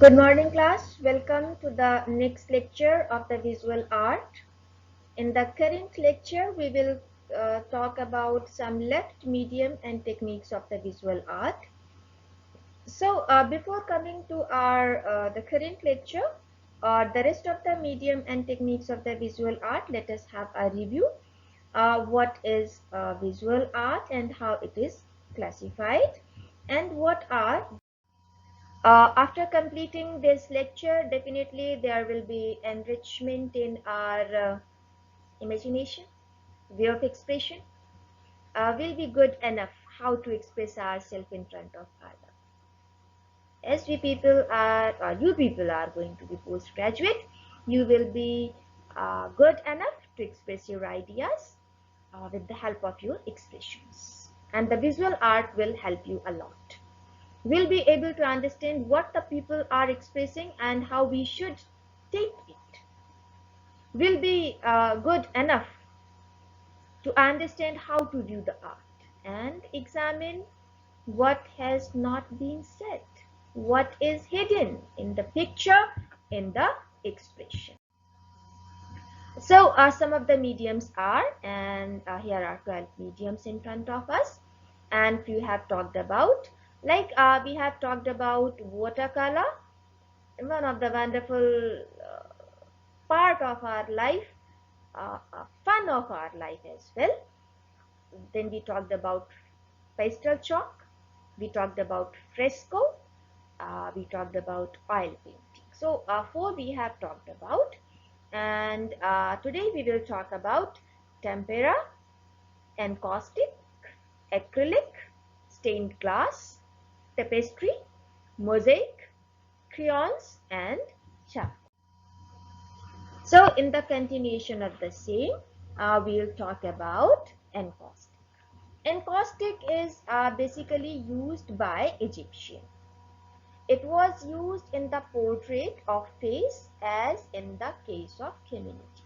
Good morning, class. Welcome to the next lecture of the visual art. In the current lecture, we will talk about some left, medium, and techniques of the visual art. So, before coming to our the current lecture, the rest of the medium and techniques of the visual art, let us have a review. What is visual art and how it is classified, and what are after completing this lecture, definitely there will be enrichment in our imagination, way of expression. Will be good enough how to express ourselves in front of others. As we people are, or you people are going to be postgraduate, you will be good enough to express your ideas with the help of your expressions. And the visual art will help you a lot. We'll be able to understand what the people are expressing and how we should take it. We'll be good enough to understand how to view the art and examine what has not been said, what is hidden in the picture, in the expression. So some of the mediums are, and here are 12 mediums in front of us, and few have talked about, like we have talked about watercolor, one of the wonderful part of our life, fun of our life as well. Then we talked about pastel chalk, we talked about fresco, we talked about oil painting. So four we have talked about, and today we will talk about tempera, encaustic, acrylic, stained glass, tapestry, mosaic, crayons, and charcoal. So in the continuation of the same, we'll talk about encaustic. Encaustic is basically used by Egyptian. It was used in the portrait of face as in the case of community.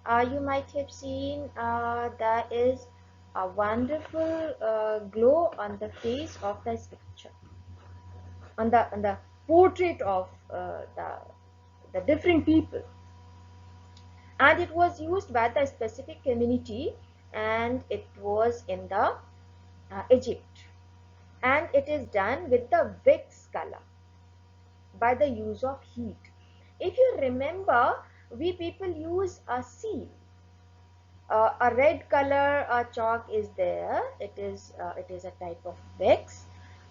You might have seen there is a wonderful glow on the face of the sculpture, on the portrait of the different people, and it was used by the specific community, and it was in the Egypt, and it is done with the wax color by the use of heat. If you remember, we people use a seal. A red color chalk is there. It is a type of wax,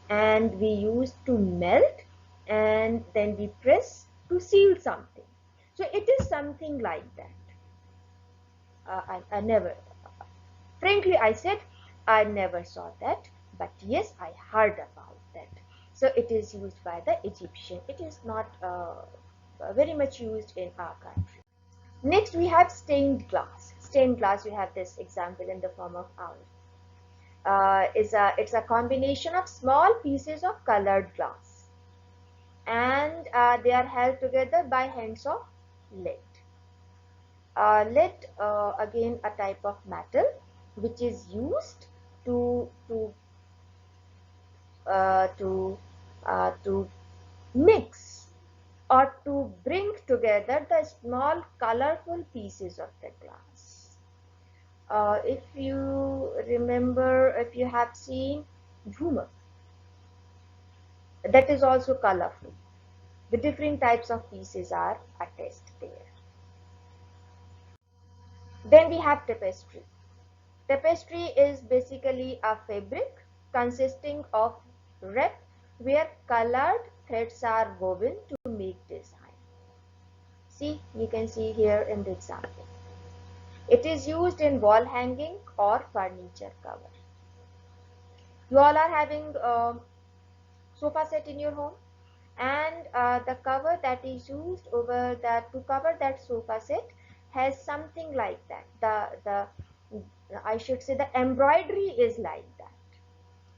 and we use to melt, and then we press to seal something. So it is something like that. I never, frankly, I said I never saw that, but yes, I heard about that. So it is used by the Egyptian. It is not very much used in our country. Next, we have stained glass. Stained glass, we have this example in the form of owl. It's a combination of small pieces of colored glass, and they are held together by hands of lead. Lead, again, a type of metal which is used to to uh, to to mix or to bring together the small colorful pieces of the glass. If you remember, if you have seen Jhumar, that is also colorful. The different types of pieces are attached there. Then we have tapestry. Tapestry is basically a fabric consisting of rep where colored threads are woven to make design. See, you can see here in the example. It is used in wall hanging or furniture cover. You all are having a sofa set in your home, and the cover that is used over that to cover that sofa set has something like that. The I should say the embroidery is like that.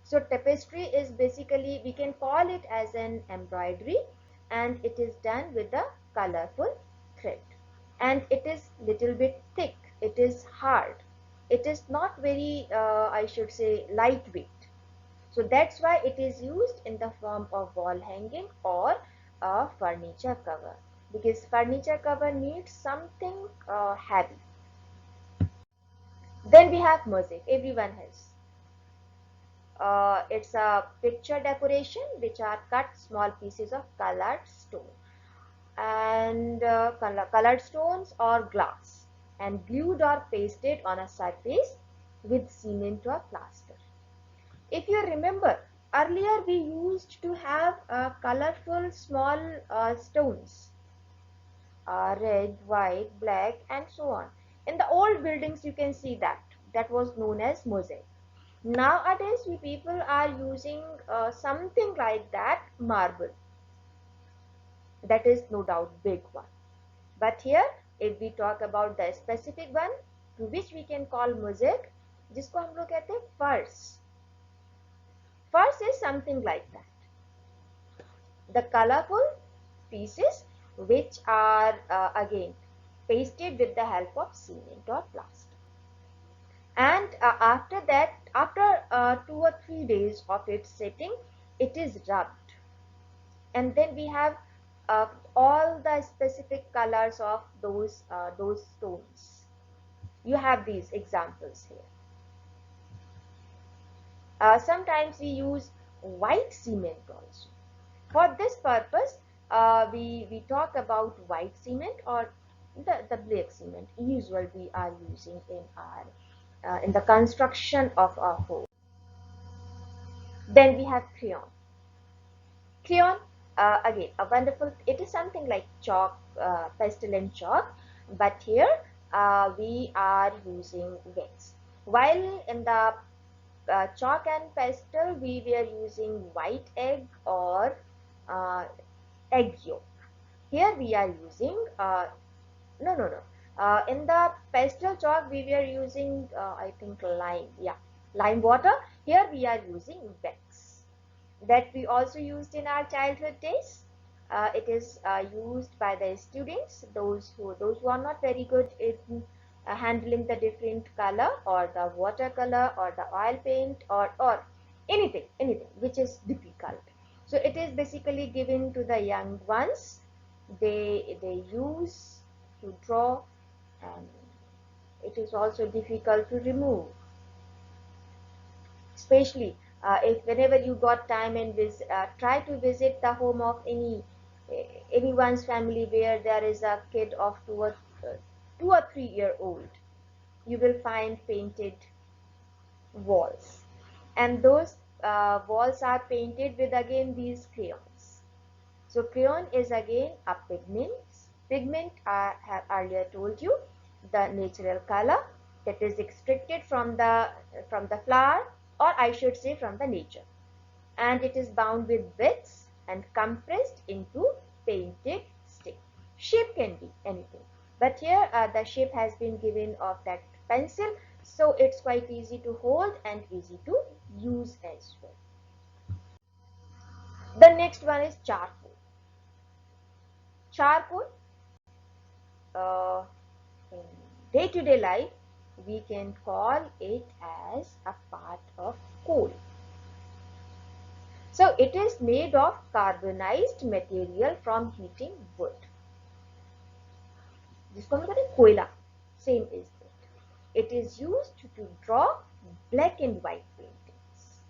So tapestry is basically, we can call it as an embroidery, and it is done with a colorful thread, and it is little bit thick, it is hard, it is not very I should say lightweight. So that's why it is used in the form of wall hanging or furniture cover, because furniture cover needs something heavy. Then we have mosaic. Everyone has. It's a picture decoration which are cut small pieces of colored stone and colored stones or glass and glued or pasted on a surface with cement or plaster. If you remember, earlier we used to have colorful small stones, red, white, black, and so on. In the old buildings, you can see that. That was known as mosaic. Nowadays, we people are using something like that, marble. That is no doubt big one. But here, if we talk about the specific one, to which we can call mosaic, जिसको हम लोग कहते हैं फर्श. Furs is something like that. The colorful pieces which are again pasted with the help of cement or plaster. And after that, after 2 or 3 days of its setting, it is rubbed. And then we have all the specific colors of those stones. You have these examples here. Sometimes we use white cement also. For this purpose, we talk about white cement or the black cement. Usually we are using in our in the construction of our home. Then we have crayon. Crayon, again, a wonderful. It is something like chalk, pastel and chalk, but here we are using wax. While in the chalk and pastel, we were using white egg or egg yolk. Here we are using no. In the pastel chalk, we were using I think lime. Yeah, lime water. Here we are using wax that we also used in our childhood days. It is used by the students, those who are not very good in handling the different color or the watercolor or the oil paint or anything which is difficult. So it is basically given to the young ones. They use to draw, and it is also difficult to remove, especially if whenever you got time and try to visit the home of anyone's family where there is a kid of 2 or 3 year old, you will find painted walls, and those walls are painted with again these crayons. So crayon is again a pigment. Pigment, I have earlier told you, the natural color that is extracted from the flower, or I should say from the nature, and it is bound with wax and compressed into painted stick. Shape can be anything, but here the shape has been given of that pencil, so it's quite easy to hold and easy to use as well. The next one is charcoal. Charcoal, in day-to-day life, we can call it as a part of coal. So it is made of carbonized material from heating wood. जिसको हम कहते हैं कोयला, same is it. It is used to draw black and white paintings.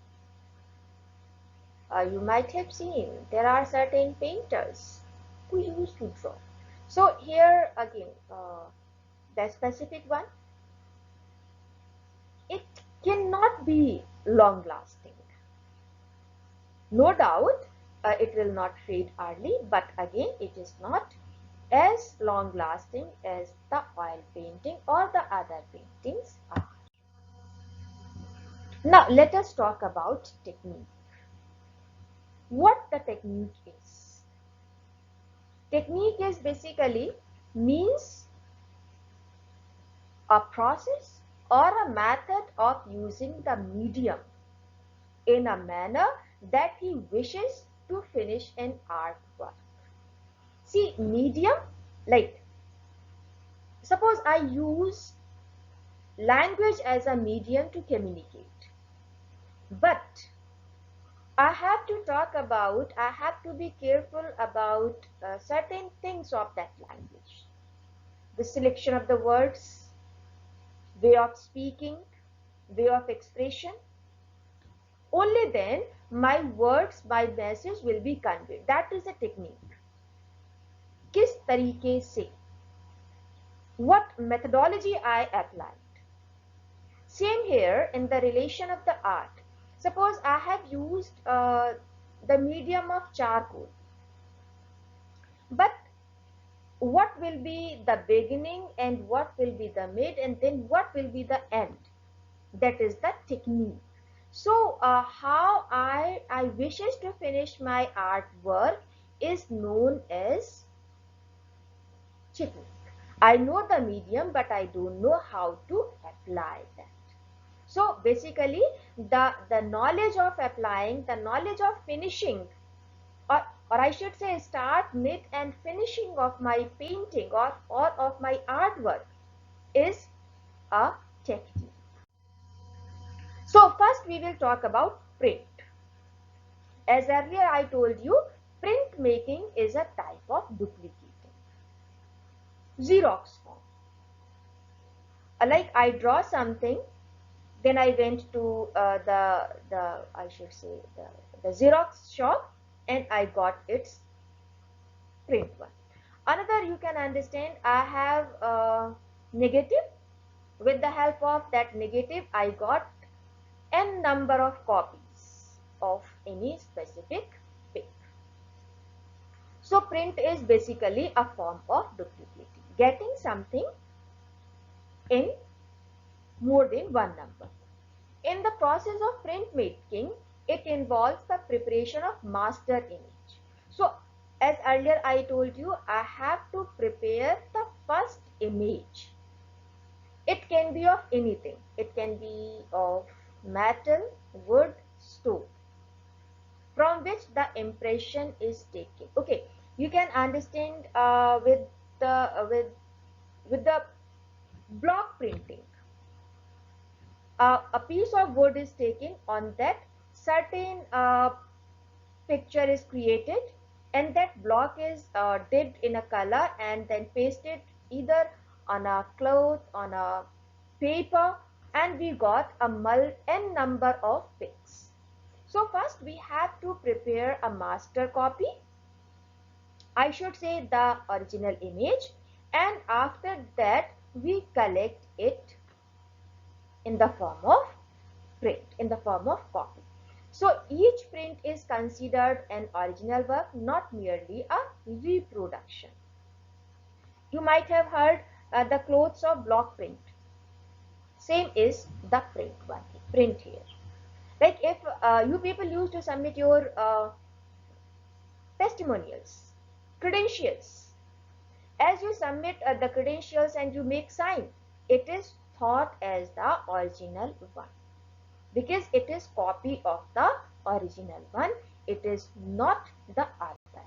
You might have seen there are certain painters who used to draw. So here again, the specific one, it cannot be long lasting. No doubt it will not fade early, but again it is not as long lasting as the oil painting or the other paintings are. Now let us talk about technique. What the technique is? Technique is basically means, a process or a method of using the medium in a manner that he wishes to finish an artwork. See, medium, like suppose I use language as a medium to communicate, but I have to I have to be careful about certain things of that language. The selection of the words, way of speaking, way of expression. Only then my words, my message will be conveyed. That is a technique. किस तरीके से, what methodology I applied. Same here in the relation of the art. Suppose I have used the medium of charcoal, but what will be the beginning and what will be the mid and then what will be the end? That is the technique. So how I wishes to finish my artwork is known as technique. I know the medium, but I don't know how to apply that. So basically, the knowledge of applying, the knowledge of finishing, or I should say start, mid and finishing of my painting or of my artwork is a technique. So first we will talk about print. As earlier I told you, print making is a type of duplicating. Xerox form. Like I draw something, then I went to the I should say the Xerox shop and I got its print one. Another you can understand, I have a negative. With the help of that negative, I got n number of copies of any specific pic. So print is basically a form of duplicating, getting something in more than one number. In the process of print making, it involves the preparation of master image. So as earlier I told you, I have to prepare the first image. It can be of anything. It can be of metal, wood, stone, from which the impression is taken. Okay, you can understand the with the block printing. A piece of wood is taken, on that certain picture is created, and that block is dipped in a color and then pasted either on a cloth, on a paper, and we got a n number of pics. So first we have to prepare a master copy, I should say the original image, and after that we collect it in the form of print, in the form of copy. So each print is considered an original work, not merely a reproduction. You might have heard the clothes of block print. Same is the print here. Like if you people used to submit your testimonials, credentials. As you submit the credentials and you make sign, it is thought as the original one, because it is copy of the original one, it is not the other.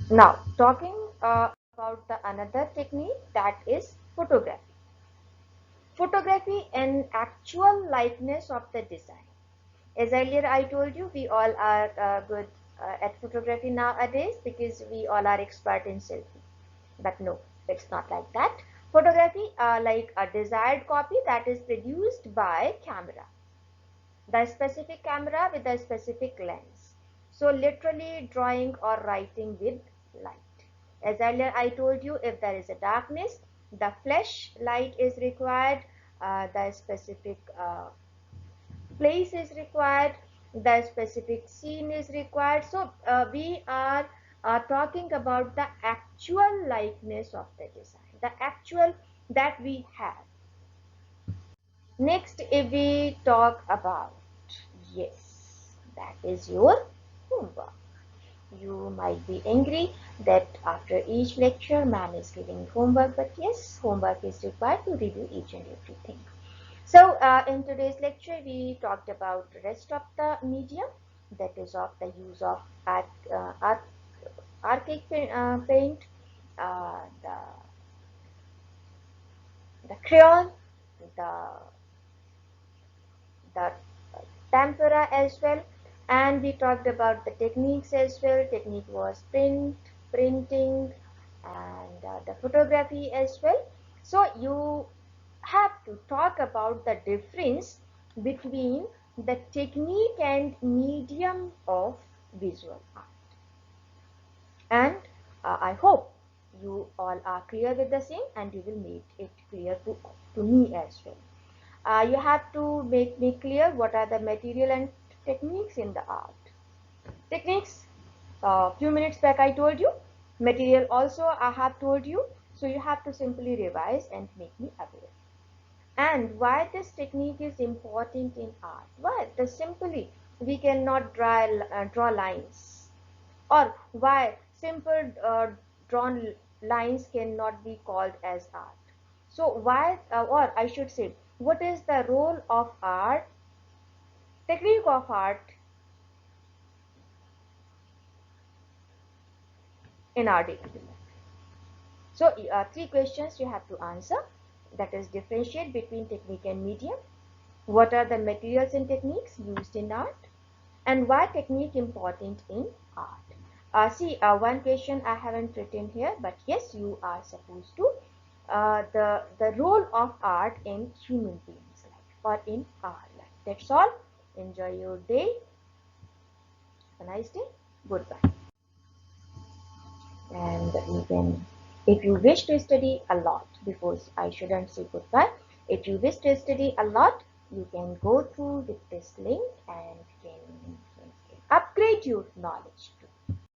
Now talking about the another technique, that is photography. Photography an actual likeness of the design. As earlier I told you, we all are good at photography nowadays because we all are expert in selfie. But no, it's not like that. Photography like a desired copy that is produced by camera, the specific camera with a specific lens. So literally drawing or writing with light. As earlier I told you, if there is a darkness, the flash light is required, the specific place is required, the specific scene is required. So we are talking about the actual likeness of the design, the actual that we have. Next, if we talk about, yes, that is your homework. You might be angry that after each lecture, ma'am is giving homework, but yes, homework is required to review each and everything. So in today's lecture, we talked about the rest of the medium, that is of the use of archaic paint, uh, the, the crayon, the tempera as well, and we talked about the techniques as well. Technique was printing, and the photography as well. So you have to talk about the difference between the technique and medium of visual art. And I hope you all are clear with the same, and you will make it clear to me as well. You have to make me clear what are the material and techniques in the art. Techniques, a few minutes back I told you. Material also I have told you. So you have to simply revise and make me aware. And why this technique is important in art? Why? The simply we cannot draw lines, or why simple drawn lines cannot be called as art. So why, or I should say, what is the role of art, technique of art in our day-to-day life? So three questions you have to answer. That is, differentiate between technique and medium. What are the materials and techniques used in art? And why technique important in art? See, one question I haven't written here, but yes, you are supposed to. The role of art in human beings' life, or in our life. That's all. Enjoy your day. Have a nice day. Goodbye. And you can, if you wish to study a lot, before I shouldn't say goodbye, if you wish to study a lot, you can go through with this link and can upgrade your knowledge.